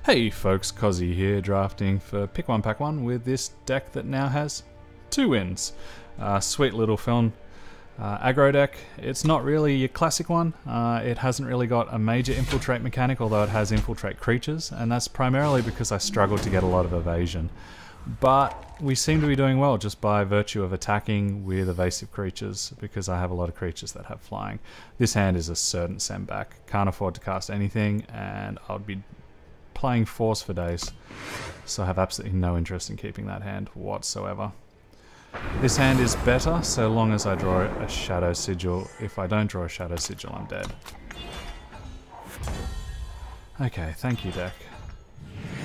Hey folks, Kozzi here, drafting for Pick One Pack One with this deck that now has 2 wins. Sweet little Feln aggro deck. It's not really your classic one. It hasn't really got a major infiltrate mechanic, although it has infiltrate creatures, and that's primarily because I struggled to get a lot of evasion. But we seem to be doing well just by virtue of attacking with evasive creatures, because I have a lot of creatures that have flying. This hand is a certain send back. Can't afford to cast anything, and I'll be playing Force for days, so I have absolutely no interest in keeping that hand whatsoever. This hand is better so long as I draw a Shadow Sigil. If I don't draw a Shadow Sigil, I'm dead. Okay, thank you, deck.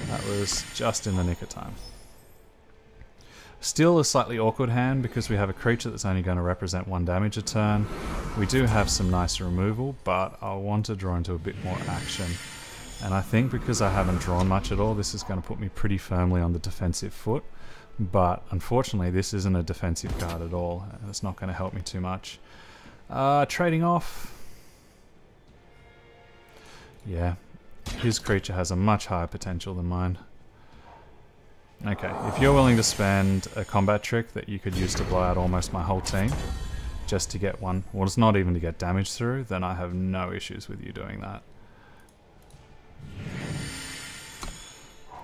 That was just in the nick of time. Still a slightly awkward hand because we have a creature that's only going to represent 1 damage a turn. We do have some nice removal, but I want to draw into a bit more action. And I think because I haven't drawn much at all, this is going to put me pretty firmly on the defensive foot. But unfortunately, this isn't a defensive card at all, and it's not going to help me too much. Trading off. Yeah, his creature has a much higher potential than mine. Okay, if you're willing to spend a combat trick that you could use to blow out almost my whole team, just to get one, well, it's not even to get damage through, then I have no issues with you doing that.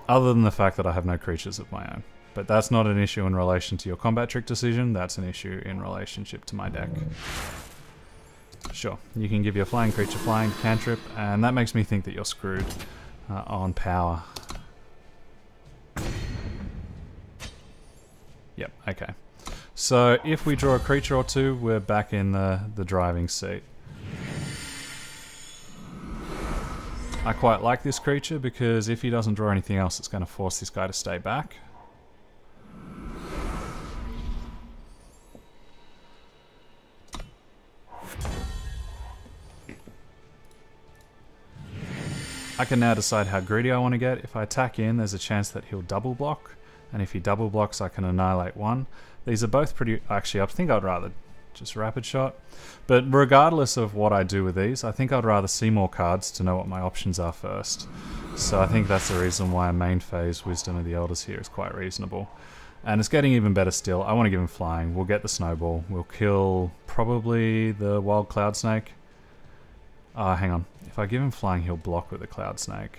Other than the fact that I have no creatures of my own. But that's not an issue in relation to your combat trick decision, that's an issue in relationship to my deck. Sure, you can give your flying creature flying cantrip, and that makes me think that you're screwed on power. Yep, okay. So if we draw a creature or two, we're back in the driving seat. I quite like this creature because if he doesn't draw anything else, it's going to force this guy to stay back. I can now decide how greedy I want to get. If I attack in, there's a chance that he'll double block, and if he double blocks, I can annihilate 1. These are both pretty... Actually, I think I'd rather just rapid shot. But regardless of what I do with these, I think I'd rather see more cards to know what my options are first. So I think that's the reason why main phase Wisdom of the Elders here is quite reasonable. And it's getting even better still. I want to give him flying. We'll get the snowball. We'll kill probably the wild cloud snake. Hang on. If I give him flying, he'll block with the cloud snake.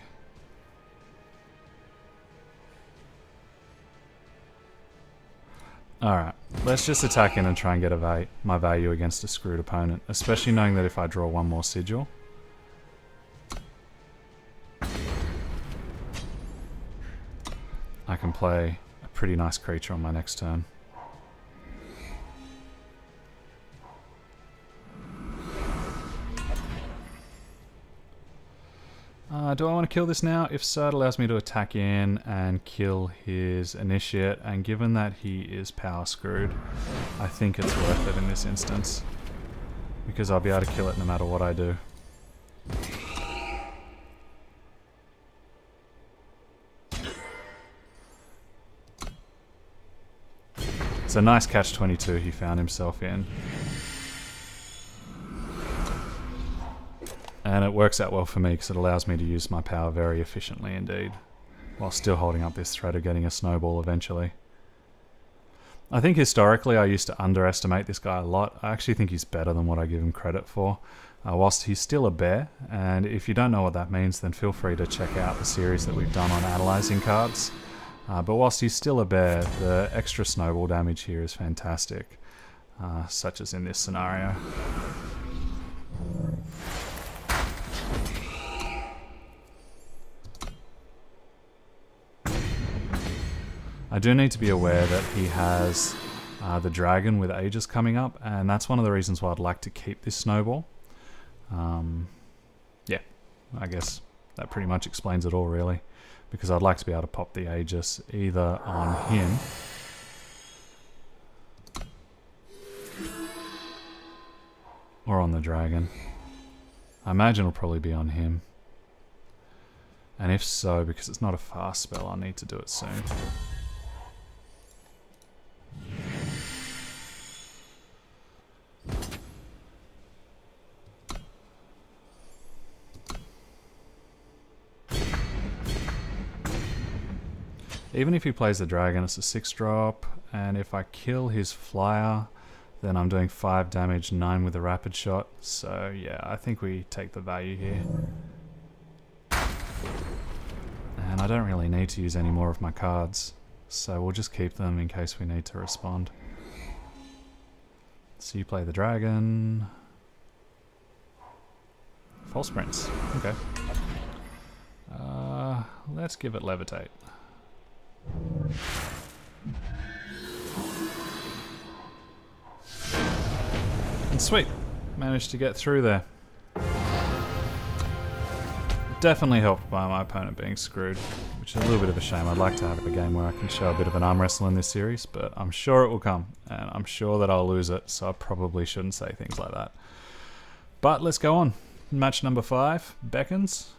Alright, let's just attack in and try and get my value against a screwed opponent, especially knowing that if I draw 1 more sigil, I can play a pretty nice creature on my next turn. Do I want to kill this now? If so, it allows me to attack in and kill his initiate, and given that he is power screwed, I think it's worth it in this instance, because I'll be able to kill it no matter what I do. It's a nice catch-22 he found himself in. And it works out well for me because it allows me to use my power very efficiently indeed, while still holding up this threat of getting a snowball eventually. I think historically I used to underestimate this guy a lot. I actually think he's better than what I give him credit for, whilst he's still a bear, and if you don't know what that means, then feel free to check out the series that we've done on analysing cards. But whilst he's still a bear, the extra snowball damage here is fantastic, such as in this scenario. I do need to be aware that he has the dragon with Aegis coming up, and that's one of the reasons why I'd like to keep this snowball. Yeah, I guess that pretty much explains it all really, because I'd like to be able to pop the Aegis either on him or on the dragon. I imagine it'll probably be on him. And if so, because it's not a fast spell, I'll need to do it soon. Even if he plays the dragon, it's a 6-drop, and if I kill his flyer, then I'm doing 5 damage, 9 with a rapid shot. So yeah, I think we take the value here. And I don't really need to use any more of my cards, so we'll just keep them in case we need to respond. So you play the dragon. False Prince. Okay. Let's give it levitate. And sweet, managed to get through there. Definitely helped by my opponent being screwed, which is a little bit of a shame. I'd like to have a game where I can show a bit of an arm wrestle in this series, but I'm sure it will come, and I'm sure that I'll lose it, so I probably shouldn't say things like that. But let's go on. Match number 5 beckons,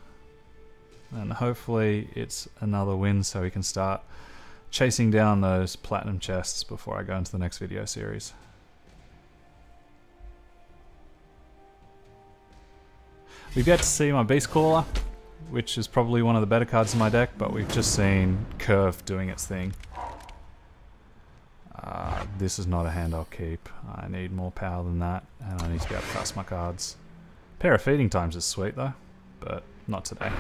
and hopefully it's another win so we can start chasing down those platinum chests before I go into the next video series. We've yet to see my Beast Caller, which is probably one of the better cards in my deck, but we've just seen Curve doing its thing. This is not a hand I'll keep. I need more power than that, and I need to be able to cast my cards. Pair of Feeding Times is sweet though, but not today.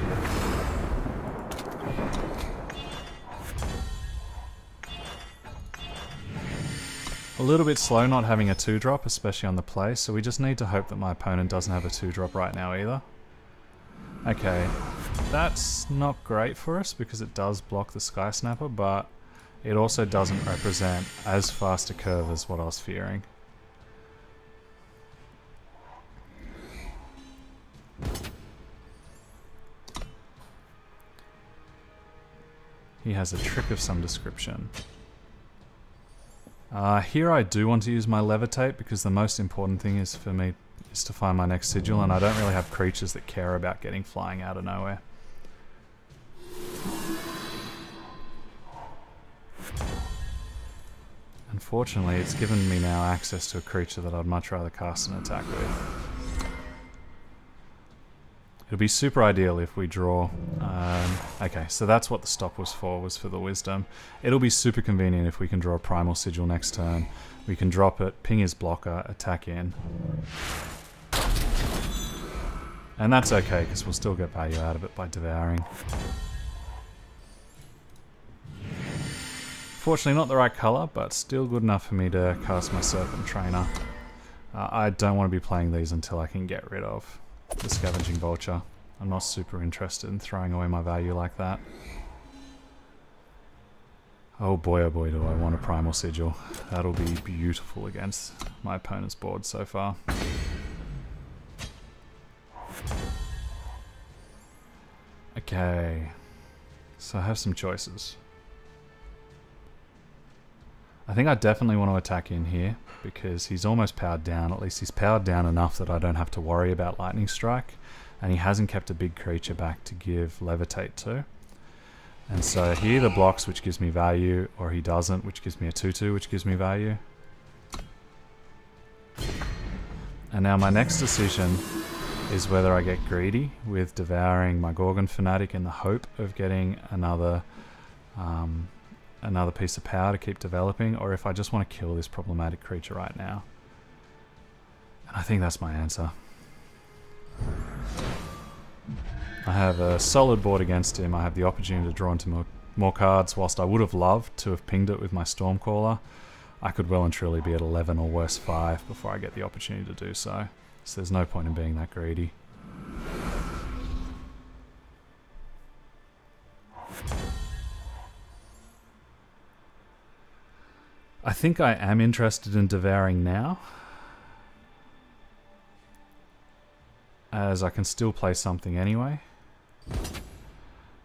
A little bit slow not having a 2-drop, especially on the play, so we just need to hope that my opponent doesn't have a 2-drop right now either. Okay, that's not great for us because it does block the Sky Snapper, but it also doesn't represent as fast a curve as what I was fearing. He has a trick of some description. Here I do want to use my levitate because the most important thing is for me is to find my next sigil, and I don't really have creatures that care about getting flying out of nowhere. Unfortunately, it's given me now access to a creature that I'd much rather cast an attack with. It'll be super ideal if we draw. Okay, so that's what the stop was for the wisdom. It'll be super convenient if we can draw a primal sigil next turn. We can drop it, ping his blocker, attack in. And that's okay, because we'll still get value out of it by devouring. Fortunately not the right colour, but still good enough for me to cast my Serpent Trainer. I don't want to be playing these until I can get rid of the Scavenging Vulture. I'm not super interested in throwing away my value like that. Oh boy, do I want a Primal Sigil. That'll be beautiful against my opponent's board so far. Okay, so I have some choices. I think I definitely want to attack in here because he's almost powered down. At least he's powered down enough that I don't have to worry about Lightning Strike, and he hasn't kept a big creature back to give Levitate to. And so he either blocks, which gives me value, or he doesn't, which gives me a 2/2, which gives me value. And now my next decision is whether I get greedy with devouring my Gorgon Fanatic in the hope of getting another piece of power to keep developing, or if I just want to kill this problematic creature right now. And I think that's my answer. I have a solid board against him. I have the opportunity to draw into more cards. Whilst I would have loved to have pinged it with my Stormcaller, I could well and truly be at 11 or worse 5 before I get the opportunity to do so. So there's no point in being that greedy. I think I am interested in devouring now, as I can still play something anyway.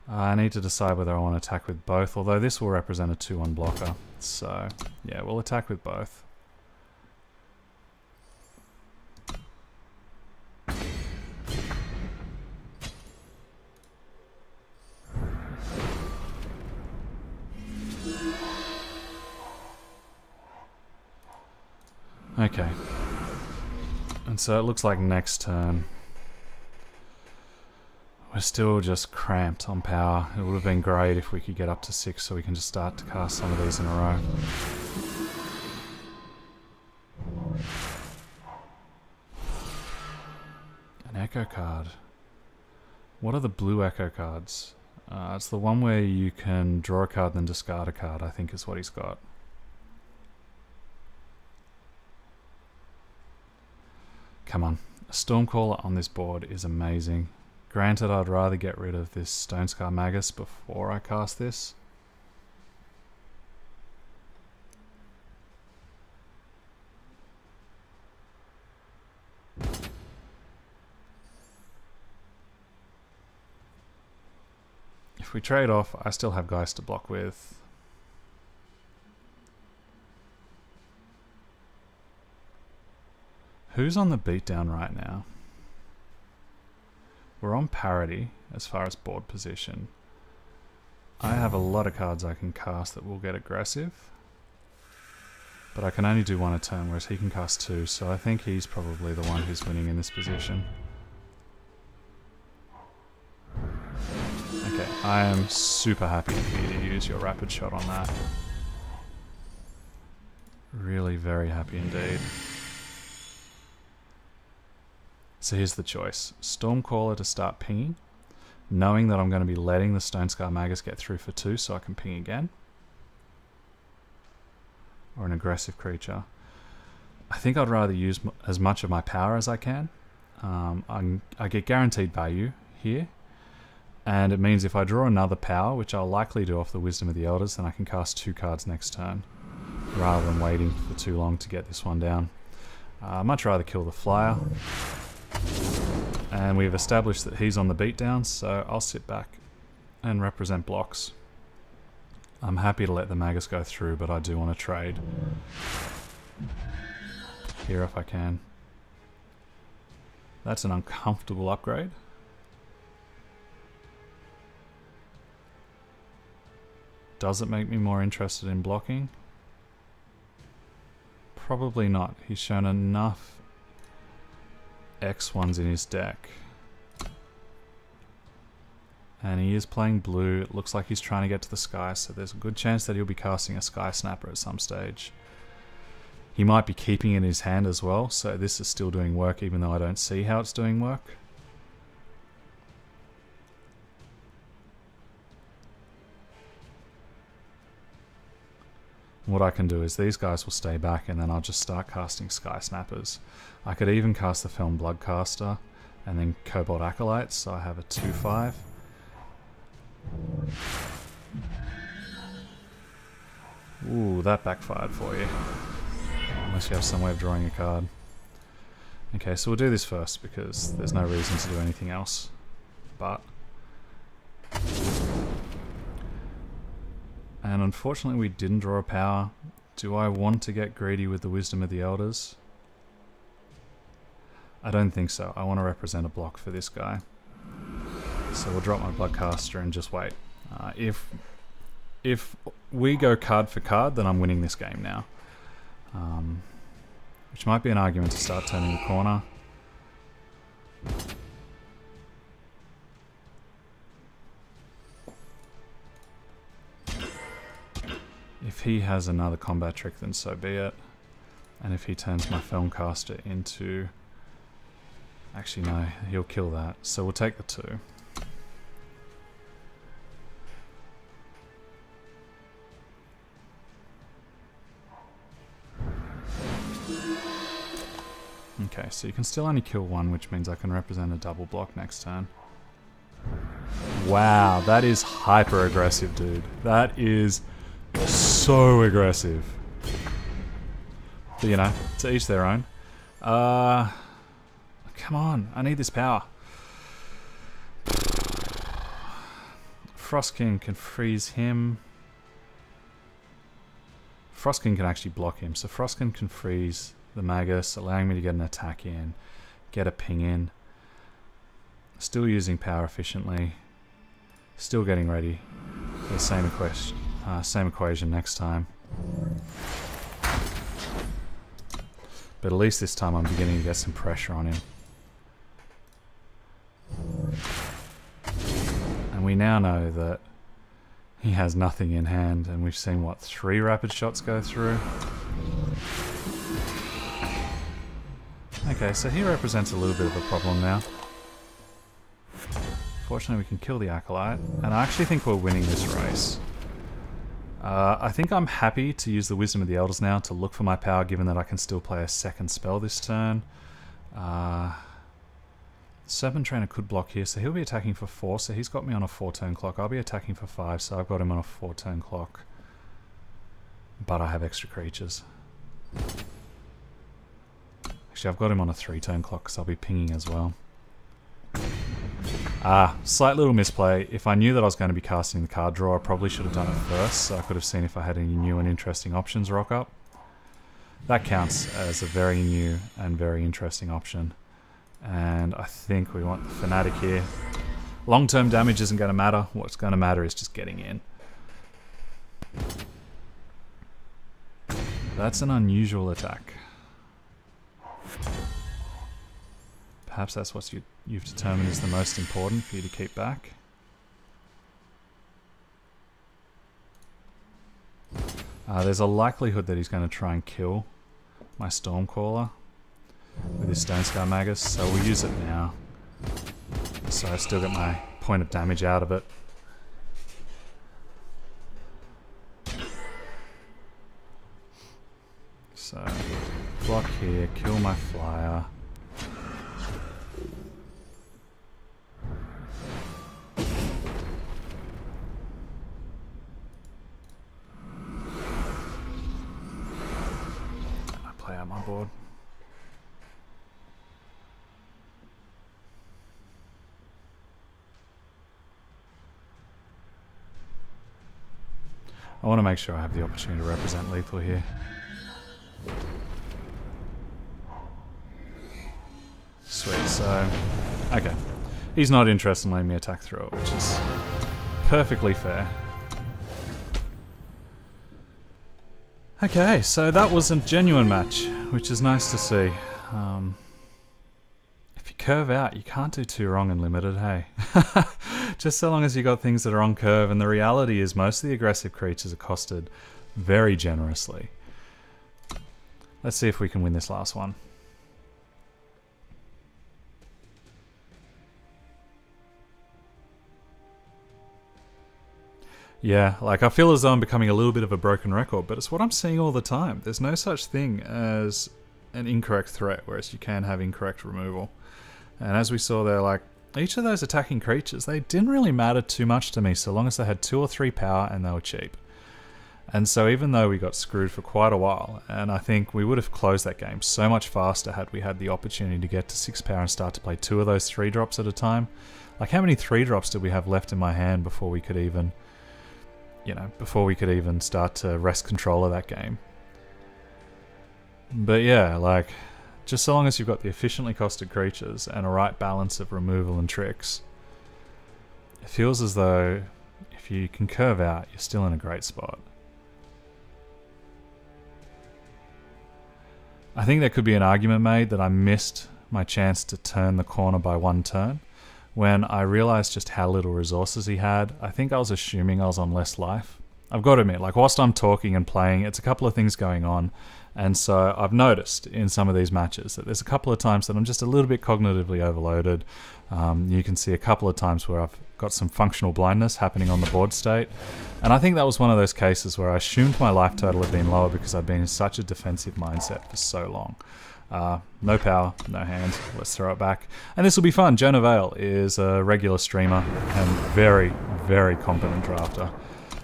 I need to decide whether I want to attack with both, although this will represent a 2/1 blocker. So yeah, we'll attack with both. Okay. And so it looks like next turn We're still just cramped on power. It would have been great if we could get up to 6 so we can just start to cast some of these in a row. An echo card. What are the blue echo cards? It's the one where you can draw a card and then discard a card, I think is what he's got. Come on. A Stormcaller on this board is amazing. Granted, I'd rather get rid of this Stonescar Magus before I cast this. If we trade off, I still have guys to block with. Who's on the beatdown right now? We're on parity as far as board position. I have a lot of cards I can cast that will get aggressive. But I can only do one a turn, whereas he can cast 2, so I think he's probably the one who's winning in this position. Okay, I am super happy for you to use your rapid shot on that. Really very happy indeed. So here's the choice. Stormcaller to start pinging, knowing that I'm going to be letting the Stonescar Magus get through for 2 so I can ping again. Or an aggressive creature. I think I'd rather use as much of my power as I can. I get guaranteed value here. And it means if I draw another power, which I'll likely do off the Wisdom of the Elders, then I can cast 2 cards next turn, rather than waiting for too long to get this one down. I'd much rather kill the flyer. And we've established that he's on the beatdown, so I'll sit back and represent blocks. I'm happy to let the Magus go through, but I do want to trade here if I can. That's an uncomfortable upgrade. Does it make me more interested in blocking? Probably not. He's shown enough X1s in his deck. And he is playing blue. It looks like he's trying to get to the sky, so there's a good chance that he'll be casting a Sky Snapper at some stage. He might be keeping it in his hand as well, so this is still doing work even though I don't see how it's doing work. What I can do is these guys will stay back and then I'll just start casting Sky Snappers. I could even cast the Feln Bloodcaster and then Cobalt Acolytes, so I have a 2/5. Ooh, that backfired for you. Unless you have some way of drawing a card. Okay, so we'll do this first because there's no reason to do anything else. But... and unfortunately we didn't draw a power. Do I want to get greedy with the Wisdom of the Elders? I don't think so. I want to represent a block for this guy. So we'll drop my Bloodcaster and just wait. If we go card for card, then I'm winning this game now. Which might be an argument to start turning the corner. If he has another combat trick, then so be it. And if he turns my Felncaster into... actually no, he'll kill that. So we'll take the 2. Okay, so you can still only kill 1, which means I can represent a double block next turn. Wow, that is hyper aggressive, dude. That is so aggressive. But you know, to each their own. Come on, I need this power. Frostkin can freeze him. Frostkin can actually block him, so Frostkin can freeze the Magus, allowing me to get an attack in, get a ping in. Still using power efficiently. Still getting ready for the same equation next time. But at least this time I'm beginning to get some pressure on him. now know that he has nothing in hand, and we've seen, what, 3 rapid shots go through? Okay, so he represents a little bit of a problem now. Fortunately, we can kill the Acolyte, and I actually think we're winning this race. I think I'm happy to use the Wisdom of the Elders now to look for my power, given that I can still play a second spell this turn. Serpent Trainer could block here, so he'll be attacking for 4, so he's got me on a 4-turn clock. I'll be attacking for 5, so I've got him on a 4-turn clock. But I have extra creatures. Actually, I've got him on a 3-turn clock, because I'll be pinging as well. Slight little misplay. If I knew that I was going to be casting the card draw, I probably should have done it first, so I could have seen if I had any new and interesting options rock up. That counts as a very new and very interesting option. And I think we want the Fanatic here. Long-term damage isn't going to matter. What's going to matter is just getting in. That's an unusual attack. Perhaps that's what you've determined is the most important for you to keep back. There's a likelihood that he's going to try and kill my Stormcaller with his Stonescar Magus, so we'll use it now. So I still get my point of damage out of it. So, block here, kill my flyer. I play out my board. I want to make sure I have the opportunity to represent lethal here. Sweet, so... okay. He's not interested in letting me attack through it, which is perfectly fair. Okay, so that was a genuine match, which is nice to see. If you curve out, you can't do too wrong in Limited, hey? Just so long as you got things that are on curve, and the reality is most of the aggressive creatures are costed very generously. Let's see if we can win this last one. Yeah, like I feel as though I'm becoming a little bit of a broken record, but it's what I'm seeing all the time. There's no such thing as an incorrect threat, whereas you can have incorrect removal. And as we saw there, like, each of those attacking creatures, they didn't really matter too much to me so long as they had 2 or 3 power and they were cheap. And so even though we got screwed for quite a while, and I think we would have closed that game so much faster had we had the opportunity to get to 6 power and start to play 2 of those 3 drops at a time. Like, how many 3 drops did we have left in my hand before we could even, start to wrest control of that game? But yeah, like, just so long as you've got the efficiently costed creatures and a right balance of removal and tricks, it feels as though if you can curve out, you're still in a great spot. I think there could be an argument made that I missed my chance to turn the corner by 1 turn. When I realized just how little resources he had, I think I was assuming I was on less life. I've got to admit, like, whilst I'm talking and playing, it's a couple of things going on. And so I've noticed in some of these matches that there's a couple of times that I'm just a little bit cognitively overloaded. You can see a couple of times where I've got some functional blindness happening on the board state. And I think that was one of those cases where I assumed my life total had been lower because I'd been in such a defensive mindset for so long. No power, no hand, let's throw it back. And this will be fun. Jonah Vale is a regular streamer and very, very competent drafter.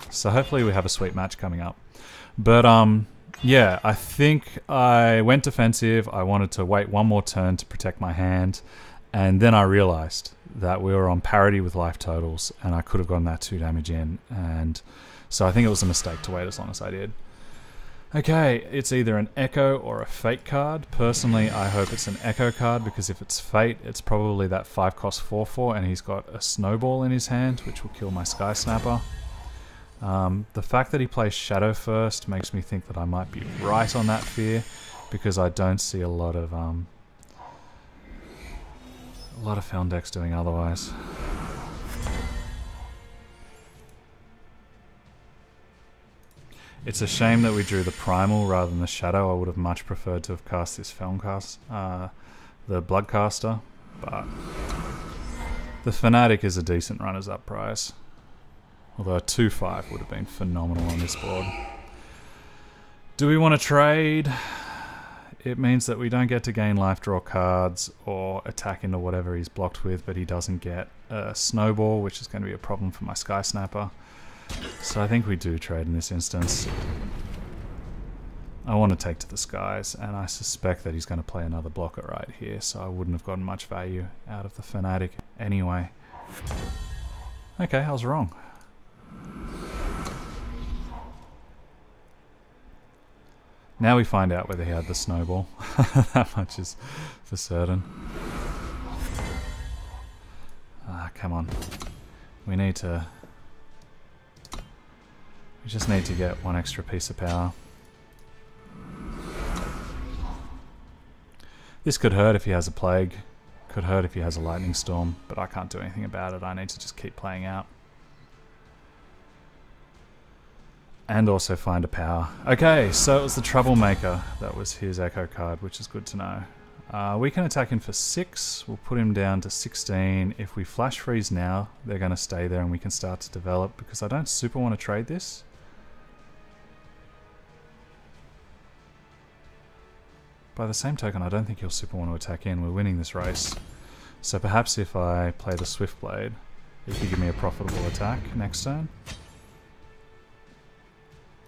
So hopefully we have a sweet match coming up. But yeah, I think I went defensive. I wanted to wait 1 more turn to protect my hand. And then I realized that we were on parity with life totals and I could have gotten that 2 damage in. And so I think it was a mistake to wait as long as I did. Okay, it's either an Echo or a Fate card. Personally, I hope it's an Echo card because if it's Fate, it's probably that 5-cost 4/4 and he's got a Snowball in his hand, which will kill my Sky Snapper. The fact that he plays Shadow first makes me think that I might be right on that fear because I don't see a lot of Feln decks doing otherwise. It's a shame that we drew the primal rather than the shadow. I would have much preferred to have cast this Feln cast, the Bloodcaster, but the Fanatic is a decent runners-up prize. Although a 2/5 would have been phenomenal on this board. Do we want to trade? It means that we don't get to gain life draw cards or attack into whatever he's blocked with, but he doesn't get a snowball, which is going to be a problem for my Sky Snapper. So I think we do trade in this instance. I want to take to the skies, and I suspect that he's going to play another blocker right here, so I wouldn't have gotten much value out of the Fanatic anyway. Okay, I was wrong. Now we find out whether he had the snowball. That much is for certain. Ah, come on. We just need to get one extra piece of power. This could hurt if he has a plague. Could hurt if he has a lightning storm, but I can't do anything about it. I need to just keep playing out. And also find a power. Okay, so it was the Troublemaker. That was his Echo card, which is good to know. We can attack him for 6. We'll put him down to 16. If we flash freeze now, they're going to stay there and we can start to develop, because I don't super want to trade this. By the same token, I don't think he'll super want to attack in. We're winning this race. So perhaps if I play the Swiftblade, it could give me a profitable attack next turn.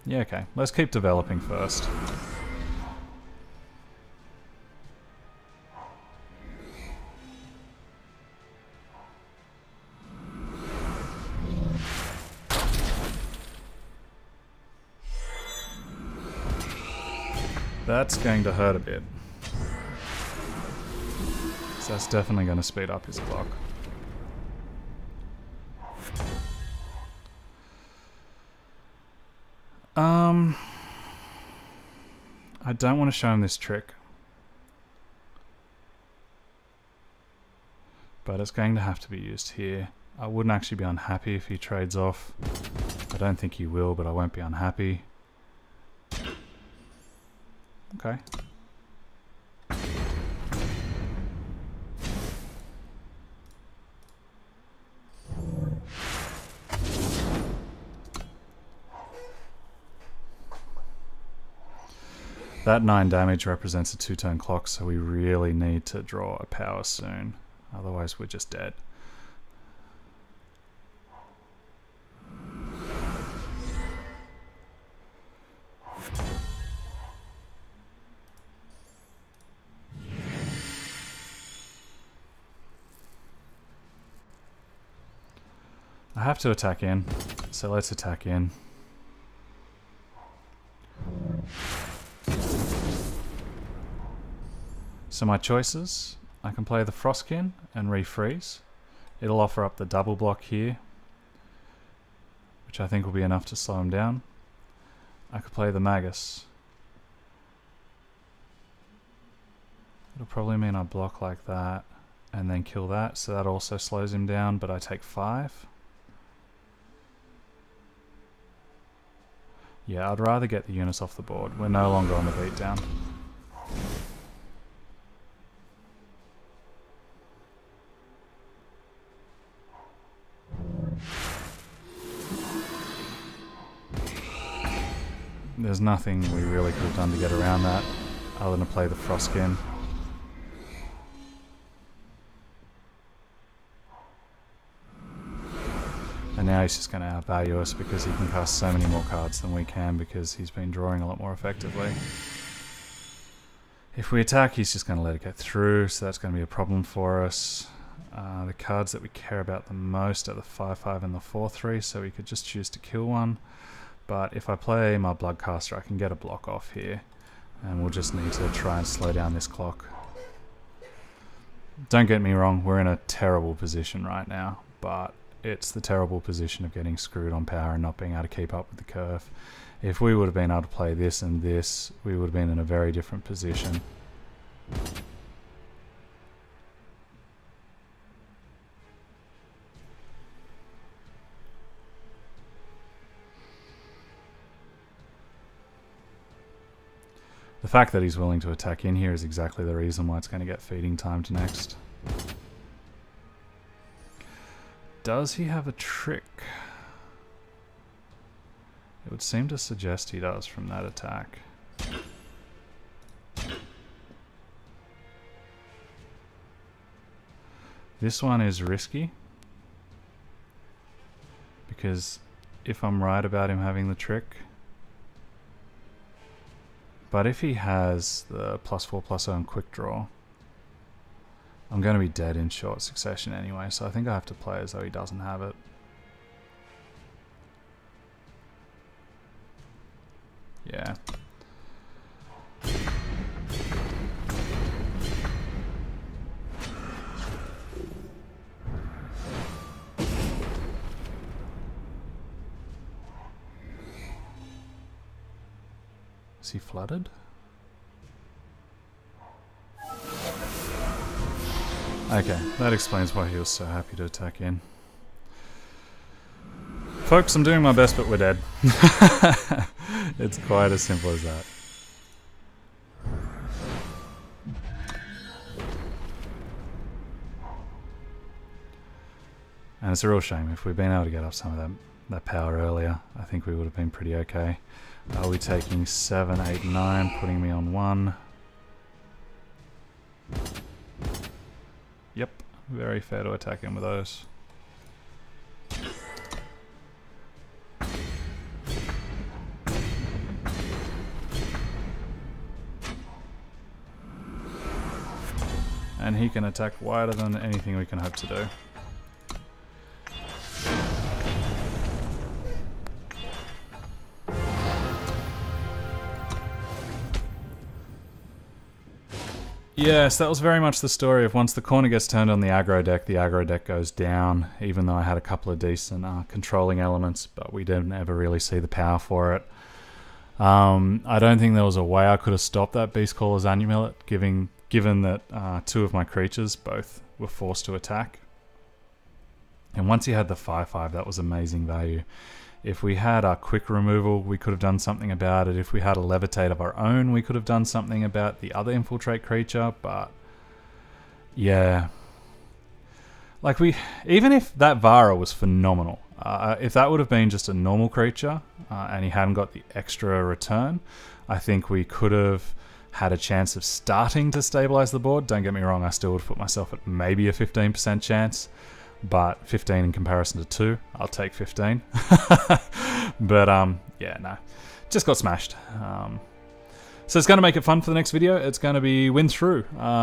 Yeah, okay. Let's keep developing first. That's going to hurt a bit. So that's definitely going to speed up his clock. I don't want to show him this trick. But it's going to have to be used here. I wouldn't actually be unhappy if he trades off. I don't think he will, but I won't be unhappy. Okay. That 9 damage represents a 2-turn clock, so we really need to draw a power soon. Otherwise we're just dead. I have to attack in, so let's attack in. So my choices, I can play the Frostkin and refreeze. It'll offer up the double block here, which I think will be enough to slow him down. I could play the Magus. It'll probably mean I block like that and then kill that, so that also slows him down, but I take 5. Yeah, I'd rather get the units off the board. We're no longer on the beatdown. There's nothing we really could have done to get around that other than to play the Frostkin. And now he's just going to outvalue us because he can cast so many more cards than we can because he's been drawing a lot more effectively. If we attack, he's just going to let it get through, so that's going to be a problem for us. The cards that we care about the most are the 5/5 and the 4/3, so we could just choose to kill one. But if I play my Bloodcaster, I can get a block off here, and we'll just need to try and slow down this clock. Don't get me wrong, we're in a terrible position right now, but it's the terrible position of getting screwed on power and not being able to keep up with the curve. If we would have been able to play this and this, we would have been in a very different position. The fact that he's willing to attack in here is exactly the reason why it's going to get feeding timed next. Does he have a trick? It would seem to suggest he does from that attack. This one is risky, because if I'm right about him having the trick, but if he has the +4/+0 and quick draw, I'm going to be dead in short succession anyway, so I think I have to play as though he doesn't have it. Yeah. Is he flooded? Okay, that explains why he was so happy to attack in. Folks, I'm doing my best, but we're dead. It's quite as simple as that. And it's a real shame. If we'd been able to get up some of that power earlier, I think we would have been pretty okay. Are we taking 7, 8, 9, putting me on 1? Yep, very fair to attack him with those. And he can attack wider than anything we can hope to do. Yes, that was very much the story of once the corner gets turned on the aggro deck goes down, even though I had a couple of decent controlling elements, but we didn't ever really see the power for it. I don't think there was a way I could have stopped that Beast Caller's Amulet, given that 2 of my creatures both were forced to attack. And once he had the 5/5, that was amazing value. If we had our quick removal, we could have done something about it. If we had a levitate of our own, we could have done something about the other infiltrate creature, but yeah. Like even if that Vara was phenomenal, if that would have been just a normal creature and he hadn't got the extra return, I think we could have had a chance of starting to stabilize the board. Don't get me wrong, I still would put myself at maybe a 15% chance. But 15 in comparison to 2, I'll take 15. But yeah, no, just got smashed. So it's going to make it fun for the next video. It's going to be win through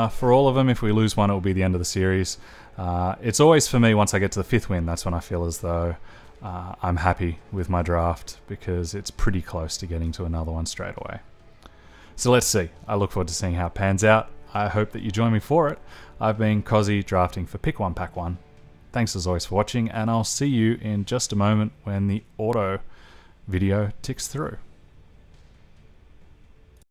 for all of them. If we lose one, it will be the end of the series. It's always for me, once I get to the 5th win, that's when I feel as though I'm happy with my draft, because it's pretty close to getting to another one straight away. So let's see. I look forward to seeing how it pans out. I hope that you join me for it. I've been Kozzi, drafting for Pick 1 Pack 1. Thanks as always for watching, and I'll see you in just a moment when the auto video ticks through.